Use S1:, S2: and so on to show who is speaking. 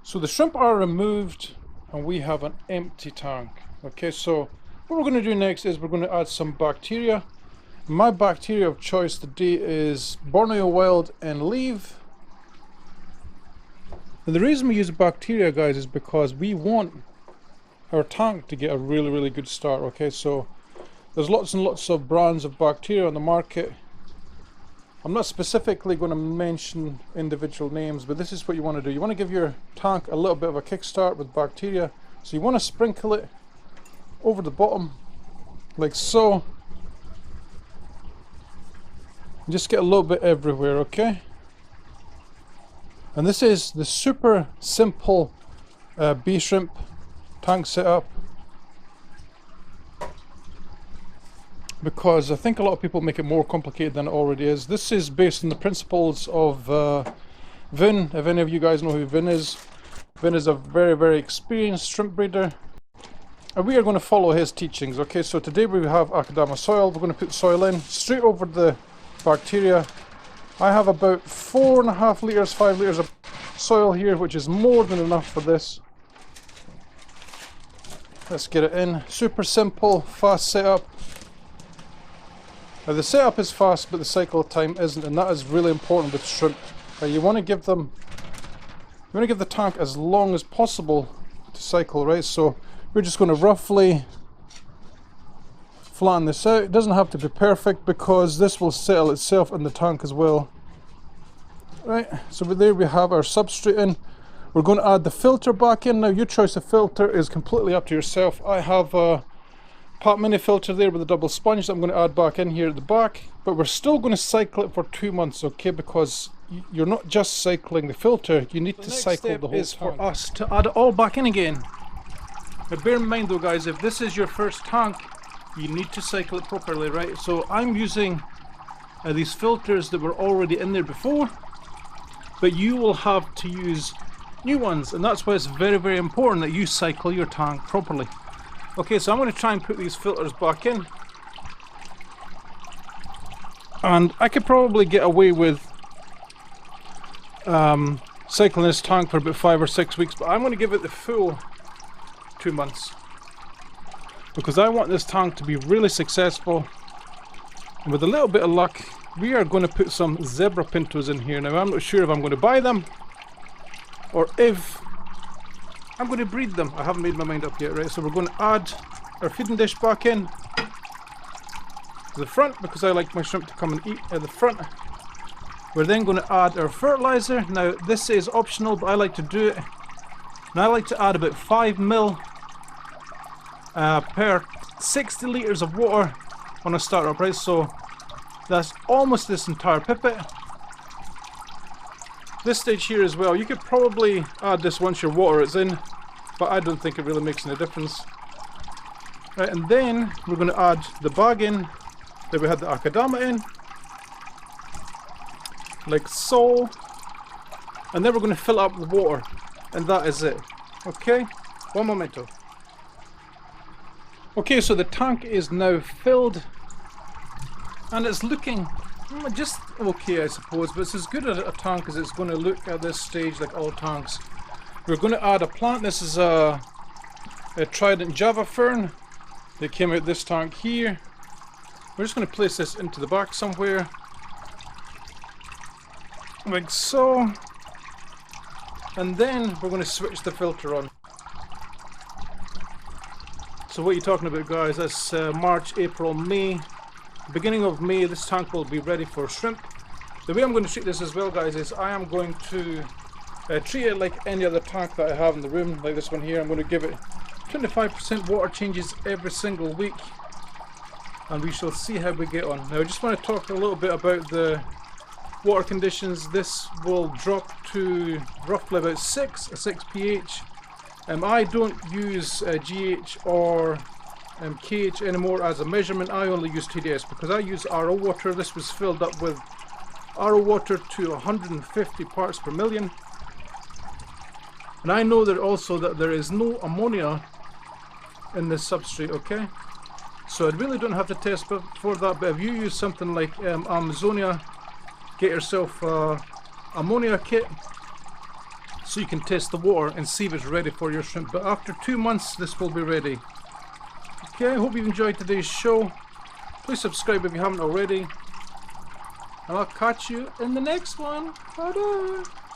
S1: So the shrimp are removed and we have an empty tank. Okay, so what we're going to do next is we're going to add some bacteria. My bacteria of choice today is Borneo wild and leaf. And the reason we use bacteria, guys, is because we want our tank to get a really good start. Okay, so there's lots and lots of brands of bacteria on the market. I'm not specifically going to mention individual names, but this is what you want to do. You want to give your tank a little bit of a kickstart with bacteria. So you want to sprinkle it over the bottom like so. Just get a little bit everywhere, okay? And this is the super simple bee shrimp tank setup, because I think a lot of people make it more complicated than it already is. This is based on the principles of Vin. If any of you guys know who Vin is a very experienced shrimp breeder, and we are going to follow his teachings. Okay, so today we have Akadama soil. We're going to put soil in straight over the bacteria. I have about 4.5 litres, 5 litres of soil here, which is more than enough for this. Let's get it in. Super simple, fast setup. Now the setup is fast, but the cycle time isn't, and that is really important with shrimp. You want to give the tank as long as possible to cycle, right? So we're just going to roughly flatten this out. It doesn't have to be perfect because this will settle itself in the tank as well. Right, so there we have our substrate in. We're going to add the filter back in. Now your choice of filter is completely up to yourself. I have a Pat Mini filter there with a double sponge that I'm going to add back in here at the back, but we're still going to cycle it for 2 months, okay? Because you're not just cycling the filter, you need to cycle the whole tank. For us to add it all back in again. Now bear in mind though, guys, if this is your first tank, you need to cycle it properly, right? So I'm using these filters that were already in there before, but you will have to use new ones, and that's why it's very important that you cycle your tank properly. Okay, so I'm going to try and put these filters back in, and I could probably get away with cycling this tank for about 5 or 6 weeks, but I'm going to give it the full 2 months because I want this tank to be really successful. And with a little bit of luck, we are going to put some Zebra Pintos in here. Now I'm not sure if I'm going to buy them or if I'm going to breed them. I haven't made my mind up yet, right? So we're going to add our feeding dish back in to the front because I like my shrimp to come and eat at the front. We're then going to add our fertilizer. Now this is optional, but I like to do it. And I like to add about 5 ml per 60 litres of water on a startup, right? So that's almost this entire pipette. This stage here as well, you could probably add this once your water is in, but I don't think it really makes any difference. Right, and then we're going to add the bag in that we had the Akadama in, like so, and then we're going to fill up the water, and that is it. Okay, one momento. Okay, so the tank is now filled, and it's looking just okay, I suppose, but it's as good a tank as it's going to look at this stage, like all tanks. We're going to add a plant. This is a Trident Java fern that came out this tank here. We're just going to place this into the back somewhere, like so, and then we're going to switch the filter on. So what are you talking about, guys? That's March, April, May. Beginning of May, this tank will be ready for shrimp. The way I'm going to treat this as well, guys, is I am going to treat it like any other tank that I have in the room, like this one here. I'm going to give it 25% water changes every single week, and we shall see how we get on. Now I just want to talk a little bit about the water conditions. This will drop to roughly about 6 pH. I don't use GH or KH anymore as a measurement. I only use TDS because I use RO water. This was filled up with RO water to 150 parts per million, and I know that also that there is no ammonia in this substrate, okay? So I really don't have to test for that, but if you use something like Amazonia, get yourself a ammonia kit, so you can test the water and see if it's ready for your shrimp. But after 2 months, this will be ready. Okay, I hope you've enjoyed today's show. Please subscribe if you haven't already. And I'll catch you in the next one. Bye-bye.